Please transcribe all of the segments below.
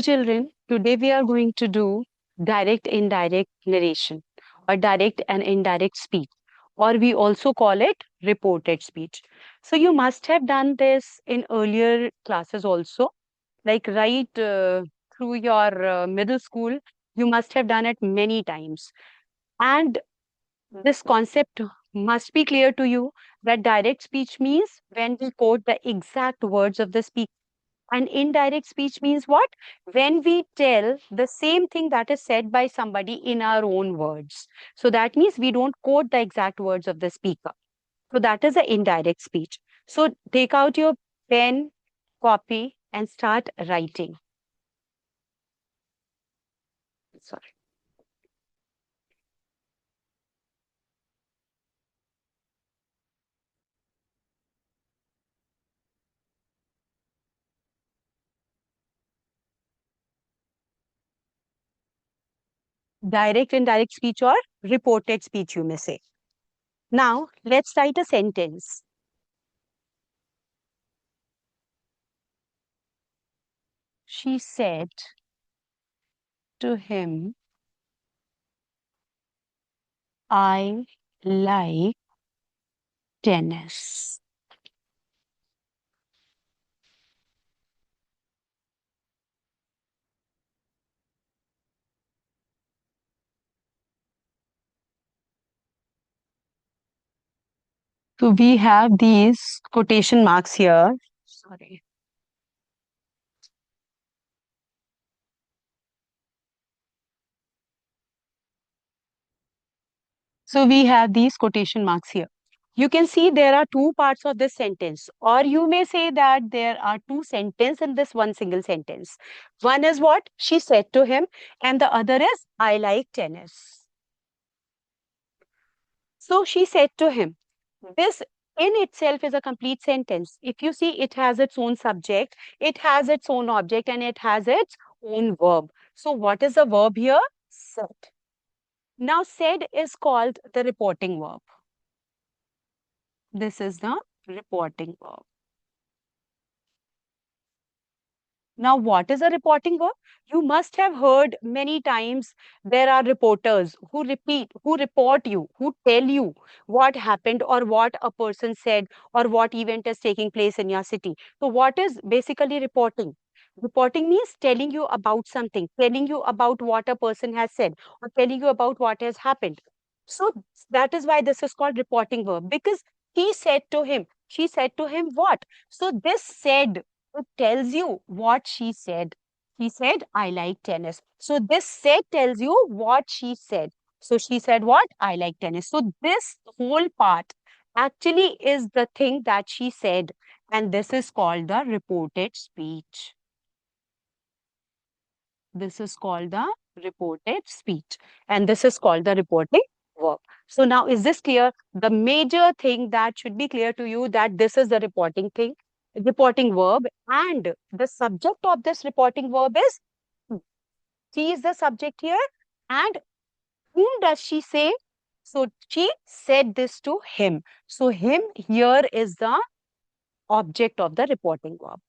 So children, today we are going to do direct indirect narration or direct and indirect speech, or we also call it reported speech. So you must have done this in earlier classes also, like right through your middle school, you must have done it many times. And this concept must be clear to you that direct speech means when we quote the exact words of the speaker, and indirect speech means what? When we tell the same thing that is said by somebody in our own words. So that means we don't quote the exact words of the speaker. So that is the indirect speech. So take out your pen, copy, and start writing. Sorry. Direct, indirect speech or reported speech, you may say. Now, let's write a sentence. She said to him, I like tennis. So we have these quotation marks here. Sorry. So we have these quotation marks here. You can see there are two parts of this sentence, or you may say that there are two sentences in this one single sentence. One is what she said to him, and the other is, I like tennis. So she said to him. This in itself is a complete sentence. If you see, it has its own subject, it has its own object, and it has its own verb. So what is the verb here? Said. Now, said is called the reporting verb. This is the reporting verb. Now, what is a reporting verb? You must have heard many times there are reporters who repeat, who report you, who tell you what happened or what a person said or what event is taking place in your city. So, what is basically reporting? Reporting means telling you about something, telling you about what a person has said, or telling you about what has happened. So, that is why this is called reporting verb, because he said to him, she said to him what? So, this said, it tells you what she said. She said, I like tennis. So this said tells you what she said. So she said what? I like tennis. So this whole part actually is the thing that she said. And this is called the reported speech. This is called the reported speech. And this is called the reporting verb. So now is this clear? The major thing that should be clear to you that this is the reporting thing, reporting verb, and the subject of this reporting verb is she is the subject here. And whom does she say? So she said this to him. So him here is the object of the reporting verb.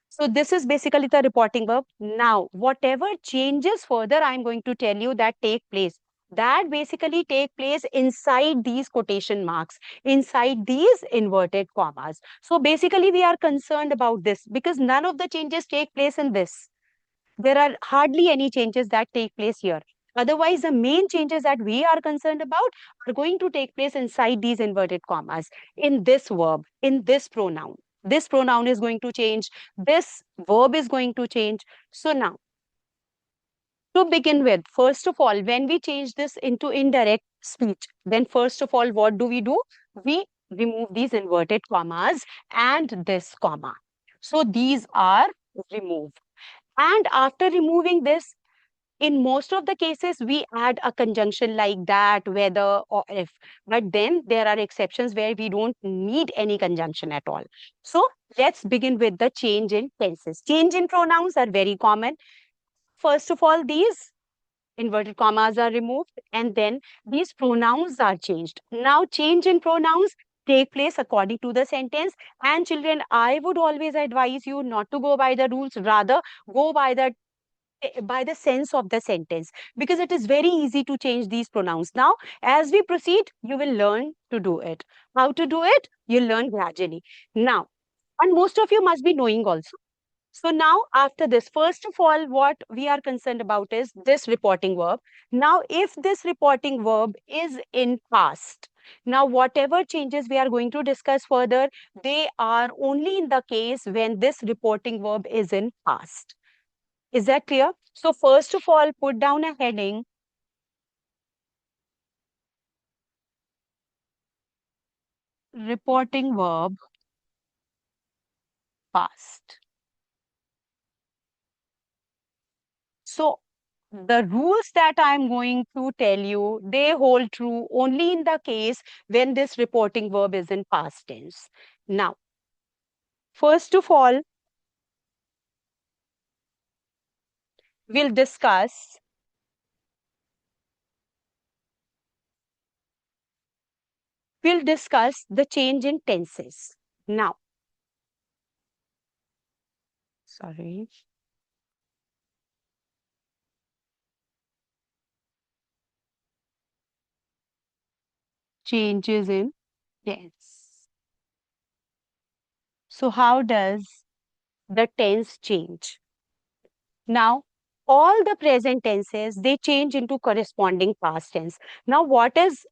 So this is basically the reporting verb. Now, whatever changes further I'm going to tell you that take place, that basically take place inside these quotation marks, inside these inverted commas. So basically we are concerned about this because none of the changes take place in this. There are hardly any changes that take place here. Otherwise, the main changes that we are concerned about are going to take place inside these inverted commas, in this verb, in this pronoun. This pronoun is going to change. This verb is going to change. So now, to begin with, first of all, when we change this into indirect speech, then first of all, what do? We remove these inverted commas and this comma. So these are removed. And after removing this, in most of the cases, we add a conjunction like that, whether or if. But then there are exceptions where we don't need any conjunction at all. So let's begin with the change in tenses. Change in pronouns are very common. First of all, these inverted commas are removed and then these pronouns are changed. Now, change in pronouns take place according to the sentence. And children, I would always advise you not to go by the rules, rather go by the by the sense of the sentence, because it is very easy to change these pronouns. Now, as we proceed, you will learn to do it. How to do it? You'll learn gradually. Now, and most of you must be knowing also. So now after this, first of all, what we are concerned about is this reporting verb. Now, if this reporting verb is in past, now whatever changes we are going to discuss further, they are only in the case when this reporting verb is in past. Is that clear? So first of all, put down a heading, reporting verb past. So the rules that I'm going to tell you, they hold true only in the case when this reporting verb is in past tense. Now, first of all, we'll discuss the change in tenses. Now, sorry, changes in tense. So how does the tense change? Now, all the present tenses, they change into corresponding past tense. Now, what is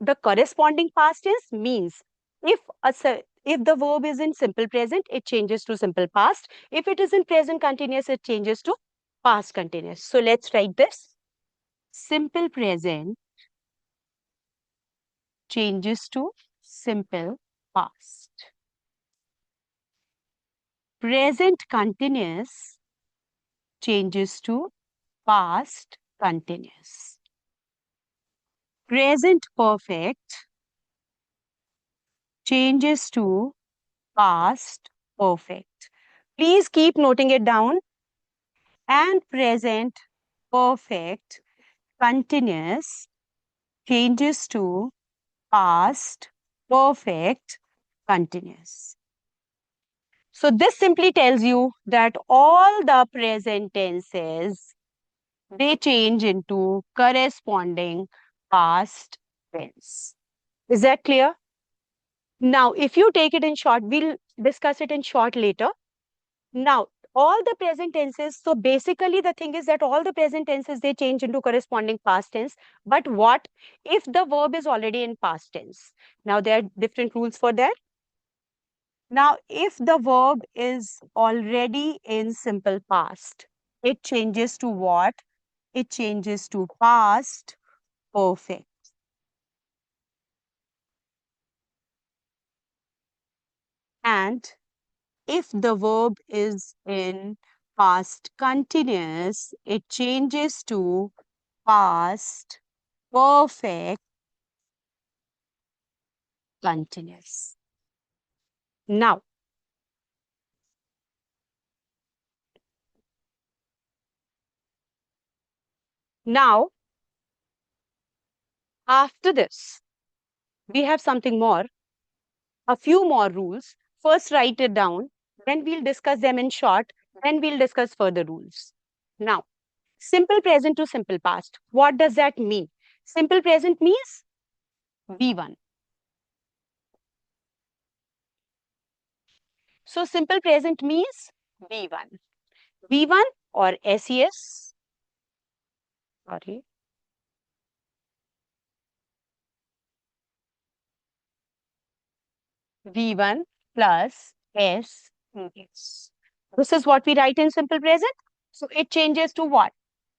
the corresponding past tense? Means if the verb is in simple present, it changes to simple past. If it is in present continuous, it changes to past continuous. So let's write this. Simple present changes to simple past. Present continuous changes to past continuous. Present perfect changes to past perfect. Please keep noting it down. And present perfect continuous changes to past perfect continuous. So this simply tells you that all the present tenses, they change into corresponding past tense. Is that clear? Now, if you take it in short, we'll discuss it in short later. Now, all the present tenses, so basically the thing is that all the present tenses, they change into corresponding past tense. But what if the verb is already in past tense? Now, there are different rules for that. Now, if the verb is already in simple past, it changes to what? It changes to past perfect. And if the verb is in past continuous, it changes to past perfect continuous. Now, now, after this, we have something more, a few more rules. First, write it down. Then we'll discuss them in short. Then we'll discuss further rules. Now, simple present to simple past. What does that mean? Simple present means V1. So, simple present means V1. V1 or SES, sorry, V1 plus SES. This is what we write in simple present. So, it changes to what?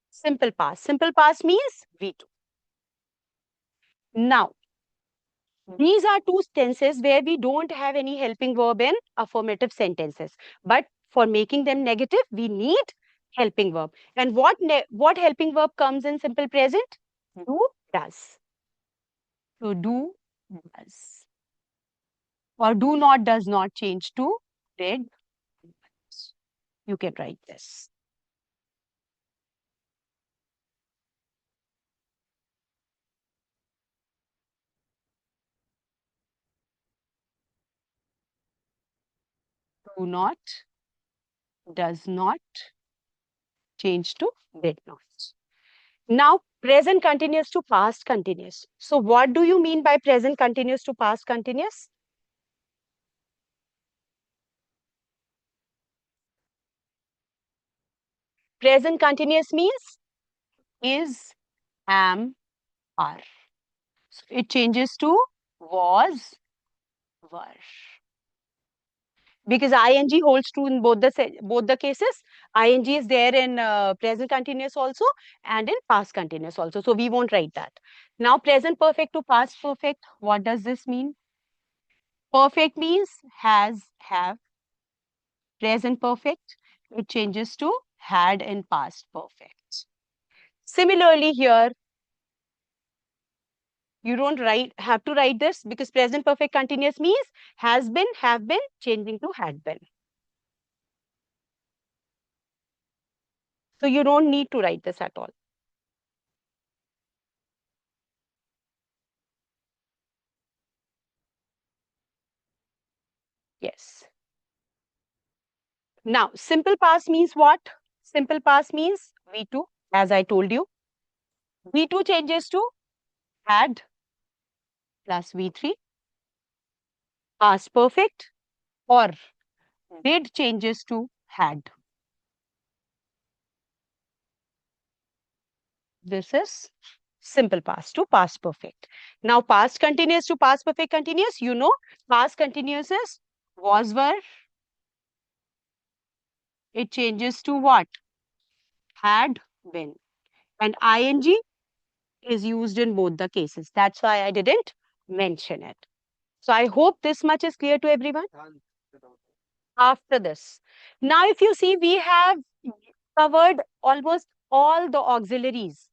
Simple past. Simple past means V2. Now, these are two tenses where we don't have any helping verb in affirmative sentences. But for making them negative, we need helping verb. And what helping verb comes in simple present? Do, does. So do, does. Or do not, does not change to did. Was. You can write this. Do not, does not, change to did not. Now, present continuous to past continuous. So, what do you mean by present continuous to past continuous? Present continuous means is, am, are. So, it changes to was, were. Because ing holds true in both the cases. Ing is there in present continuous also and in past continuous also. So we won't write that. Now present perfect to past perfect. What does this mean? Perfect means has, have. Present perfect, it changes to had in past perfect. Similarly here, you don't have to write this because present perfect continuous means has been, have been, changing to had been. So you don't need to write this at all. Yes. Now, simple past means what? Simple past means V2, as I told you. V2 changes to had plus V3. Past perfect or did changes to had. This is simple past to past perfect. Now, past continuous to past perfect continuous, you know, past continuous is was, were. It changes to what? Had been. And ing is used in both the cases. That's why I didn't mention it. So I hope this much is clear to everyone. After this, now if you see, we have covered almost all the auxiliaries.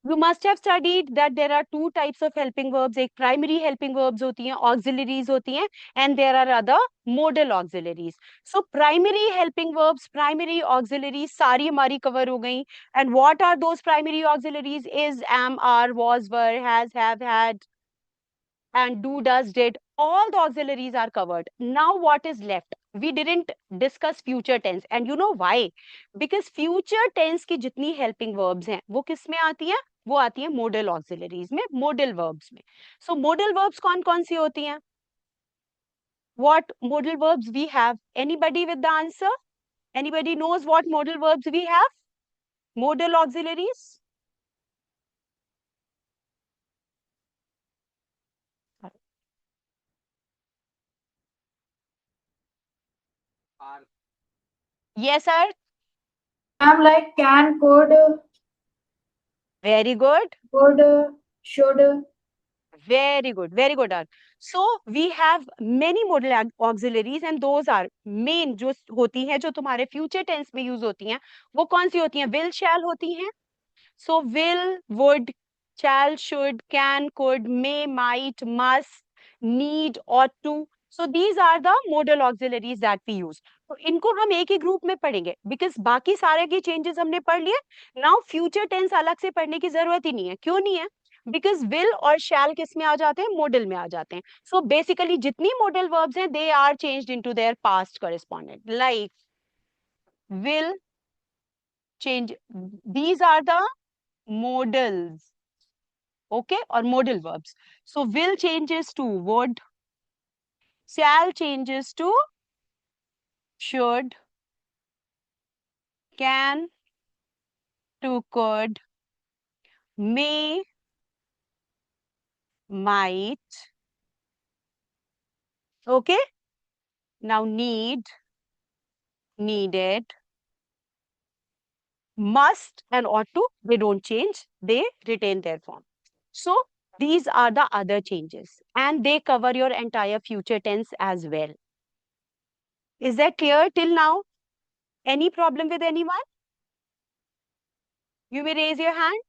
You must have studied that there are two types of helping verbs. एक primary helping verbs होती हैं, auxiliaries होती हैं, and there are other modal auxiliaries. So primary helping verbs, primary auxiliaries सारी हमारी cover हो गई. And what are those primary auxiliaries? Is, am, are, was, were, has, have, had, and do, does, did. All the auxiliaries are covered. Now what is left? We didn't discuss future tense, and you know why? Because future tense की जितनी helping verbs हैं, वो किस में आती हैं? वो आती हैं modal auxiliaries में, modal verbs में. So modal verbs कौन कौन सी होती हैं? What modal verbs we have? Anybody with the answer? Anybody knows what modal verbs we have? Modal auxiliaries? Yes, sir. I'm like can, could, Very good. should. Very good, very good. Ark. So we have many modal auxiliaries and those are main जो होती हैं जो तुम्हारे future tense में use होती हैं वो कौन सी होती हैं? Will, shall होती हैं. So will, would, shall, should, can, could, may, might, must, need, ought to. So these are the modal auxiliaries that we use. तो इनको हम एक ही ग्रुप में पढ़ेंगे बिकॉज बाकी सारे के चेंजेस हमने पढ़ लिए. नाउ फ्यूचर टेंस अलग से पढ़ने की जरूरत ही नहीं है. क्यों नहीं है? बिकॉज विल और शैल किस में आ जाते हैं? मॉडल में आ जाते हैं. सो बेसिकली जितनी मॉडल वर्ब्स हैं they are changed into their past correspondent. Like will change, these are the modals, okay, or modal verbs. So will changes to would, shall changes to should, can to could, may, might, okay. Now need, needed, must and ought to, they don't change, they retain their form. So these are the other changes and they cover your entire future tense as well. Is that clear till now? Any problem with anyone? You may raise your hand.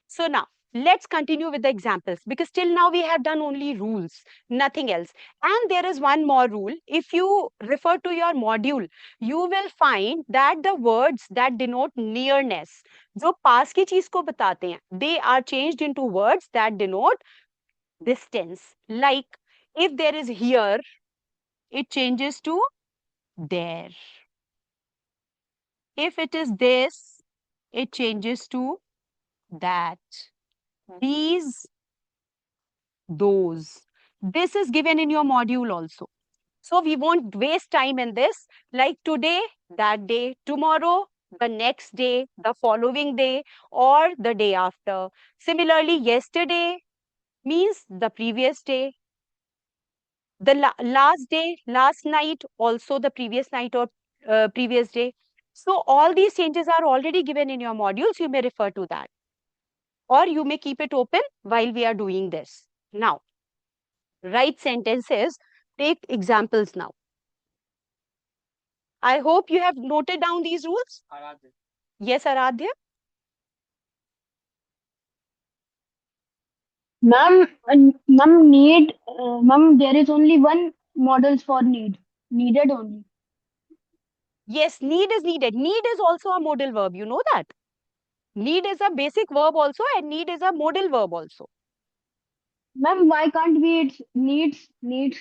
So now let's continue with the examples because till now we have done only rules, nothing else. And there is one more rule. If you refer to your module, you will find that the words that denote nearness, जो पास की चीज को बताते हैं, they are changed into words that denote distance. Like if there is here, it changes to there. If it is this, it changes to that. These, those. This is given in your module also. So we won't waste time in this. Like today, that day, tomorrow, the next day, the following day, or the day after. Similarly, yesterday means the previous day. The last day, last night, also the previous night or previous day. So all these changes are already given in your modules. You may refer to that. Or you may keep it open while we are doing this. Now, write sentences. Take examples now. I hope you have noted down these rules. Aradhya. Yes, Aradhya. Ma'am, ma'am, ma'am, there is only one models for need. Needed only. Yes, need is needed. Need is also a modal verb. You know that. Need is a basic verb also, and need is a modal verb also. Ma'am, why can't we it's needs?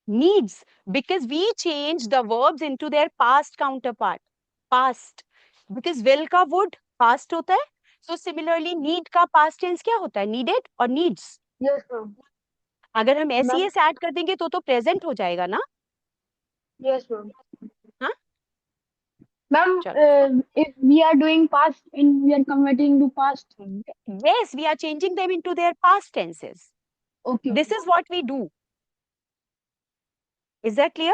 Needs, because we change the verbs into their past counterpart. Past. Because will का would past होता है. So similarly, need का past tense क्या होता है? Needed or needs. Yes, ma'am. अगर हम Ma'am, SES add कर देंगे तो present हो जाएगा ना. yes, ma'am. हाँ. Ma'am, चलो. if we are doing past and we are converting to past. Yes, we are changing them into their past tenses. Okay. This is what we do. Is that clear?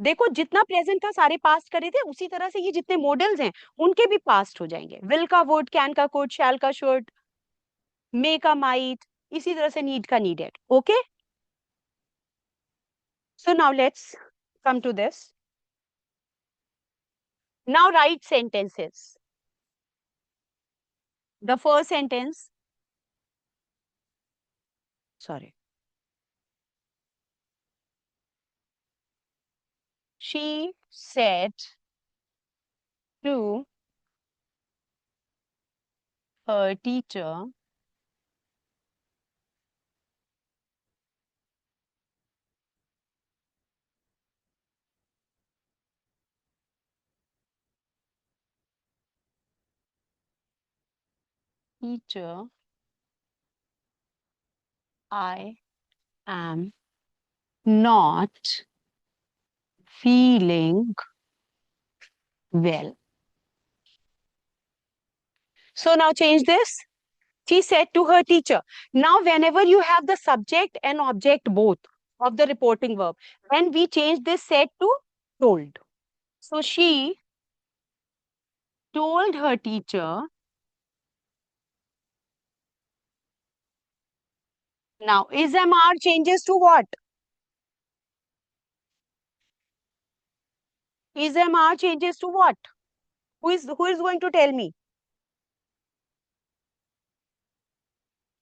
देखो जितना present था सारे past करे थे उसी तरह से ये जितने मॉडल्स हैं उनके भी पास्ट हो जाएंगे. विल का वुड, कैन का कुड, शैल का शुड, मे का माइट, इसी तरह से नीड का needed. Okay. So now let's come to this. Now write sentences. The first sentence. Sorry. She said to her teacher, teacher, I am not feeling well. So now change this. She said to her teacher. Now, whenever you have the subject and object both of the reporting verb, then we change this said to told. So she told her teacher. Now, is MR changes to what? Is MR changes to what? Who is going to tell me?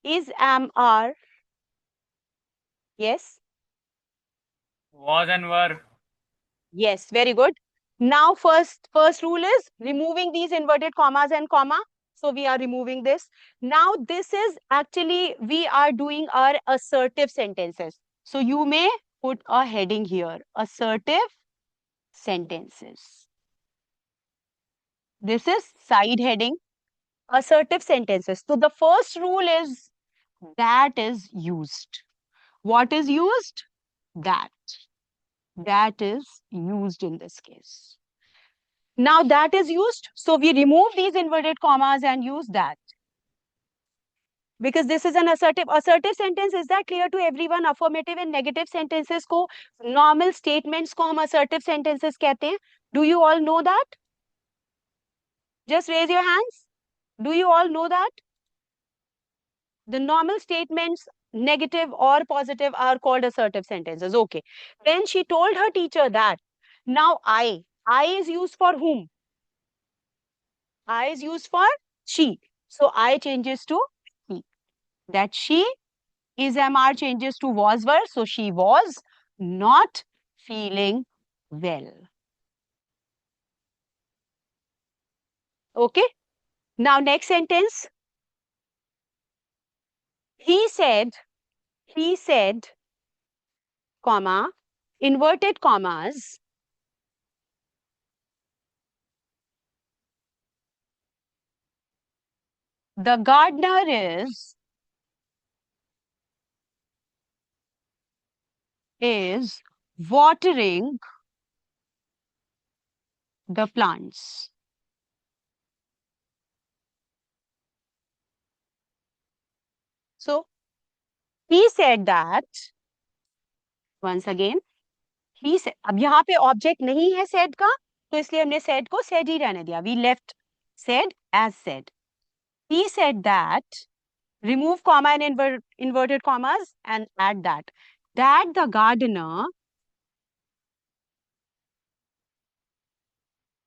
Is MR? Yes. Was and were. Yes, very good. Now, first rule is removing these inverted commas and comma. So we are removing this. Now, this is actually, we are doing our assertive sentences. So you may put a heading here, assertive sentences. This is side heading, assertive sentences. So the first rule is that is used. What is used? That. That is used in this case. Now that is used. So we remove these inverted commas and use that. Because this is an assertive. Assertive sentence, is that clear to everyone? Affirmative and negative sentences को, normal statements को हम assertive sentences कहते हैं. Do you all know that? Just raise your hands. Do you all know that? The normal statements, negative or positive, are called assertive sentences. Okay. Then she told her teacher that. Now I is used for whom? I is used for she. So I changes to he. That she is MR changes to was were. So she was not feeling well. Okay. Now next sentence. He said, comma, inverted commas, The gardener is watering the plants. So he said that, once again, he said, अब यहाँ पे object नहीं है said का, तो इसलिए हमने said को said ही रहने दिया. We left said as said. He said that, remove comma and inverted commas and add that the gardener,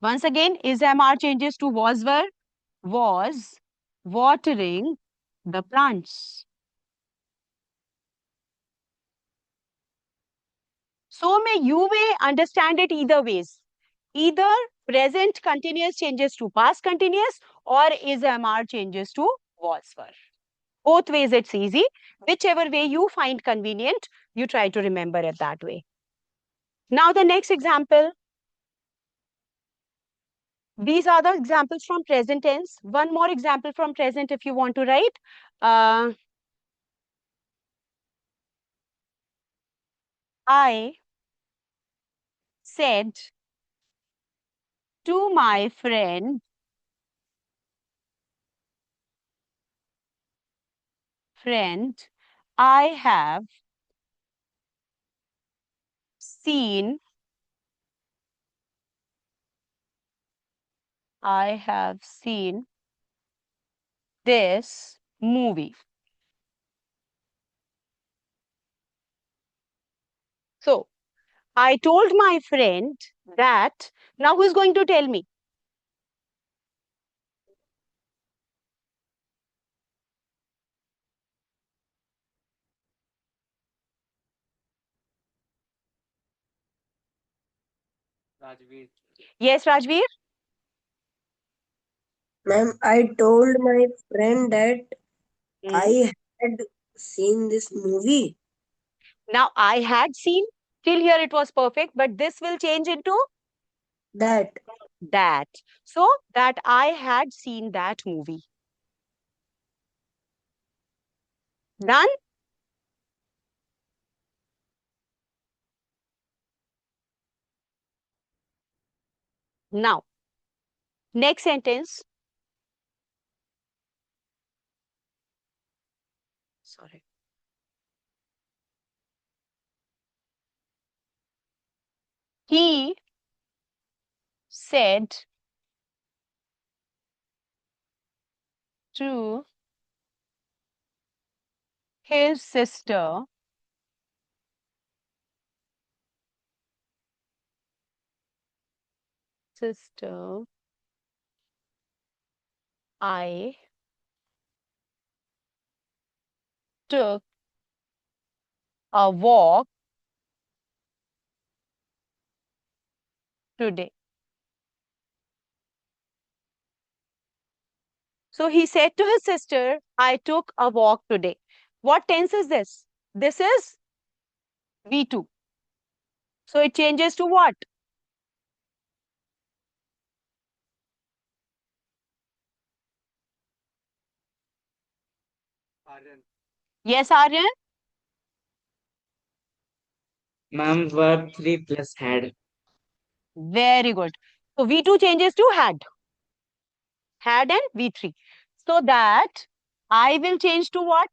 once again, is MR changes to was watering the plants. So you may understand it either ways. Either present continuous changes to past continuous or is MR changes to was were. Both ways it's easy. Whichever way you find convenient, you try to remember it that way. Now the next example. These are the examples from present tense. One more example from present if you want to write. I said to my friend, I have seen this movie. So I told my friend that. Now who is going to tell me? Rajveer. Yes, Rajveer? Ma'am, I told my friend that Hmm. I had seen this movie. Now I had seen, till here it was perfect, but this will change into That that. So that I had seen that movie. Done? Now, next sentence. Sorry. He said to his sister, I took a walk today. So he said to his sister, I took a walk today. What tense is this? This is V2. So it changes to what? Aryan. Yes, Aryan? Ma'am, verb 3 plus had. Very good. So V2 changes to had. Had and V3. So that I will change to what?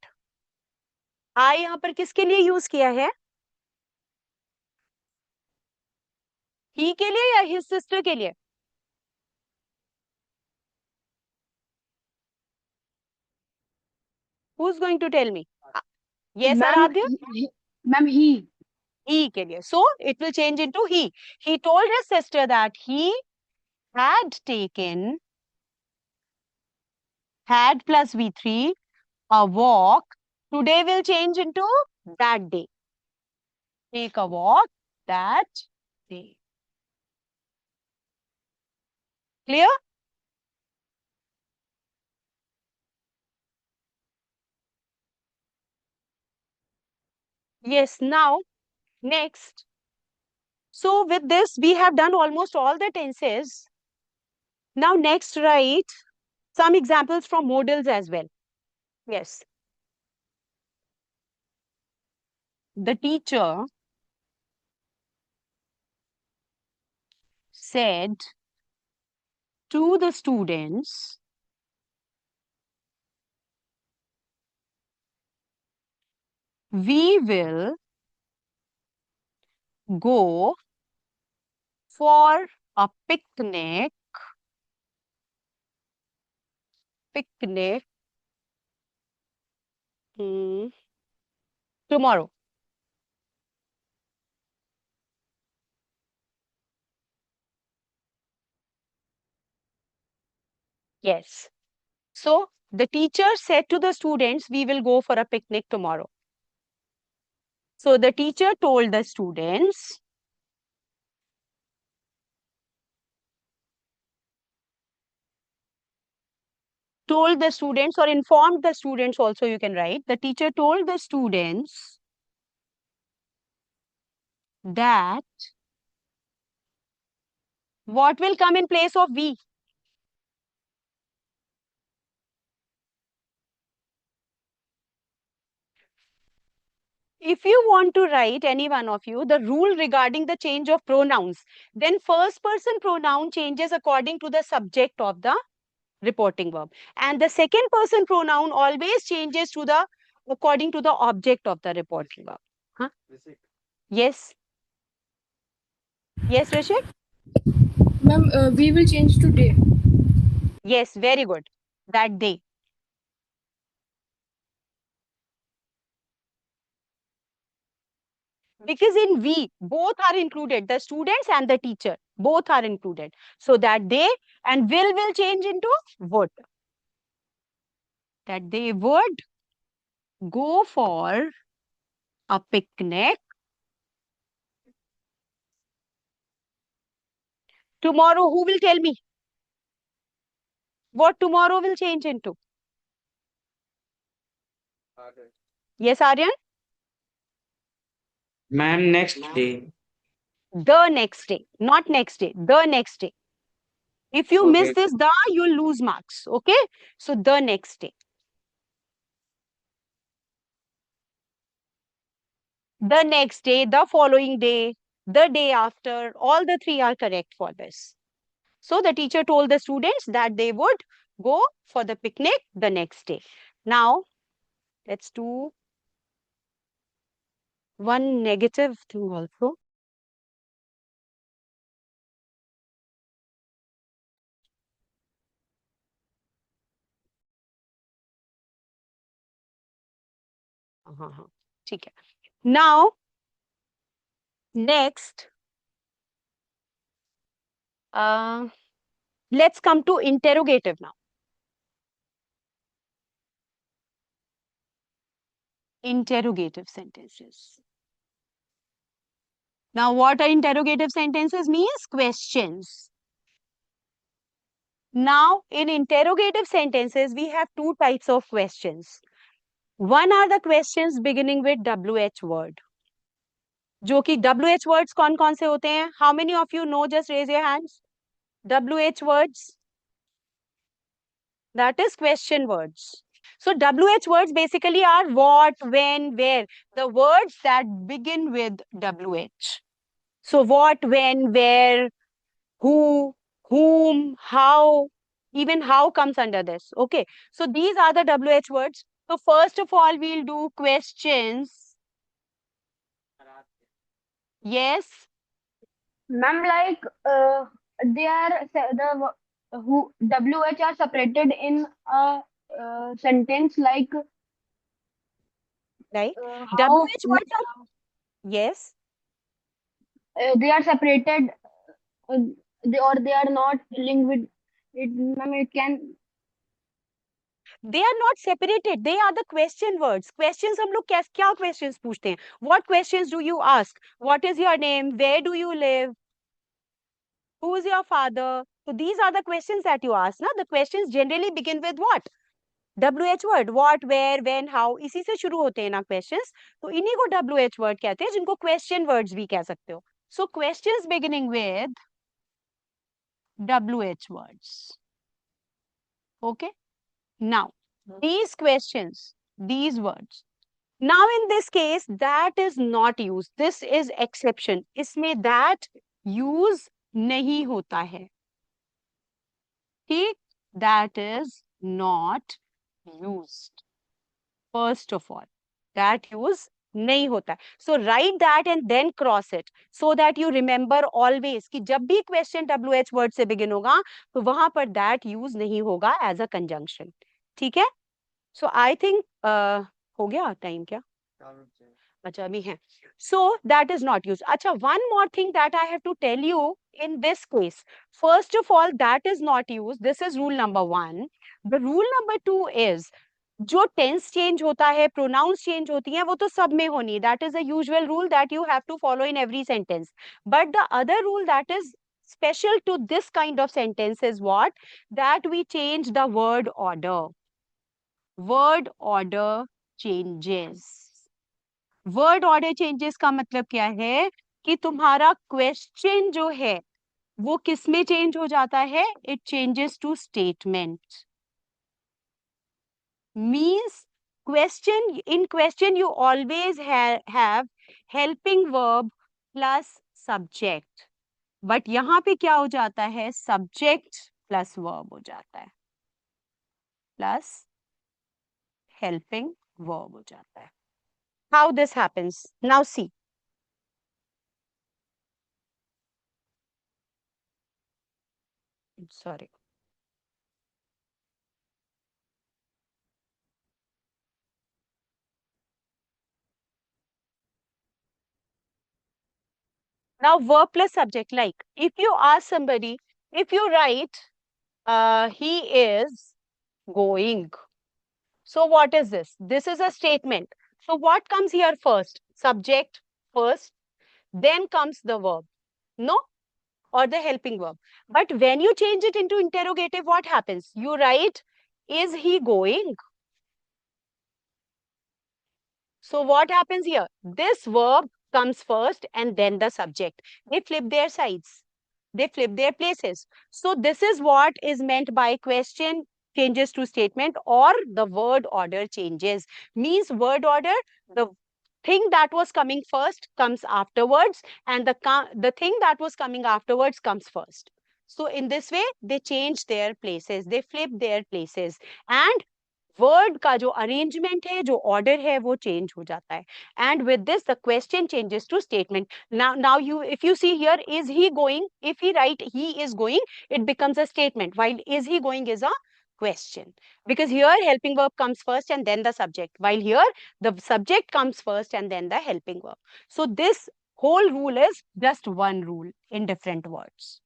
I यहाँ पर किसके लिए use किया है? He के लिए या his sister के लिए? Who's going to tell me? Yes, Ma'am, Aradhya? ma'am, he. He के लिए. So it will change into he. He told his sister that he had taken, had plus V3, a walk. Today will change into that day. Take a walk that day. Clear? Yes, now next. So with this, we have done almost all the tenses. Now next, write Some examples from modals as well. Yes. The teacher said to the students, we will go for a picnic mm, tomorrow. Yes. So the teacher said to the students, we will go for a picnic tomorrow. So the teacher told the students, or informed the students also, you can write. The teacher told the students that what will come in place of we? If you want to write, any one of you, the rule regarding the change of pronouns, then first person pronoun changes according to the subject of the reporting verb. And the second person pronoun always changes to the according to the object of the reporting verb. Huh? Yes. Yes, Rishik? Ma'am, we will change to day. Yes, very good. That they. Because in we, both are included, the students and the teacher, both are included. So that they and will change into would. That they would go for a picnic tomorrow. Who will tell me what tomorrow will change into? Yes, Aryan? Ma'am, next day. The next day, not next day, the next day. If you miss Okay. this the, you'll lose marks. Okay? So the next day. The next day, the following day, the day after, all the three are correct for this. So the teacher told the students that they would go for the picnic the next day. Now, let's do one negative thing also. ठीक है. Now, next, let's come to interrogative now. Interrogative sentences. Now, what are interrogative sentences? Means questions. Now, in interrogative sentences, we have two types of questions. One are the questions beginning with WH word. जो कि WH words कौन कौन से होते हैं? How many of you know? Just raise your hands. WH words. That is question words. So WH words basically are what, when, where. The words that begin with WH. So what, when, where, who, whom, how, even how comes under this. Okay. So these are the WH words. So first of all, we'll do questions. Yes. Ma'am, like they are who WH are separated in a sentence like Right. how WH words are, yes. they are separated uh, they are not linked with it. Ma'am, it can They are not separated. They are the question words. Questions हम लोग क्या questions पूछते हैं? What questions do you ask? What is your name? Where do you live? Who is your father? So these are the questions that you ask. ना? The questions generally begin with what? WH word. What, where, when, how. इसी से शुरू होते हैं ना questions. तो इन्हीं को WH word कहते हैं, जिनको question words भी कह सकते हो. So questions beginning with WH words. Okay. Now, these questions, these words. Now, in this case, that is not used. This is exception. इसमें that use नहीं होता है. ठीक? That is not used. First of all, that use नहीं होता है. So write that and then cross it so that you remember always कि जब भी question WH word से begin होगा तो वहां पर that use नहीं होगा as a conjunction. ठीक है? So I think हो गया टाइम क्या? अच्छा अभी है. So that is not used. अच्छा, one more thing that I have to tell you in this case. First of all, that is not used. This is rule number 1. The rule number 2 is जो tense change होता है, pronounce change होती है, वो तो सब में होनी है. That is a usual rule that you have to follow in every sentence. But the other rule that is special to this kind of sentence is what? That we change the word order. Word order changes. Word order changes का मतलब क्या है कि तुम्हारा question जो है वो किस में चेंज हो जाता है? It changes to statement. Means in question you always have helping verb plus subject, but यहाँ पे क्या हो जाता है? Subject plus verb हो जाता है, plus helping verb हो जाता है. How this happens? Now see. Sorry. Now verb plus subject, like if you ask somebody, if you write he is going. So what is this? This is a statement. So what comes here first? Subject first, then comes the verb. No? Or the helping verb. But when you change it into interrogative, what happens? You write, is he going? So what happens here? This verb comes first and then the subject. They flip their sides. They flip their places. So this is what is meant by question changes to statement or the word order changes. Means word order, the thing that was coming first comes afterwards and the thing that was coming afterwards comes first. So in this way, they change their places. They flip their places. And word का जो arrangement है, जो order है, वो change हो जाता है. And with this the question changes to statement. now you, if you see here, is he going, if he write he is going, it becomes a statement, while is he going is a question, because here helping verb comes first and then the subject, while here the subject comes first and then the helping verb. So this whole rule is just one rule in different words.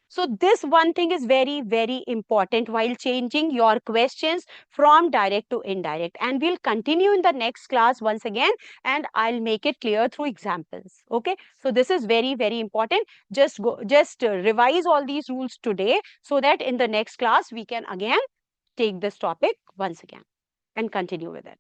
So this one thing is very, very important while changing your questions from direct to indirect. And we'll continue in the next class once again, and I'll make it clear through examples. Okay. So this is very, very important. Just revise all these rules today so that in the next class we can again take this topic once again and continue with it.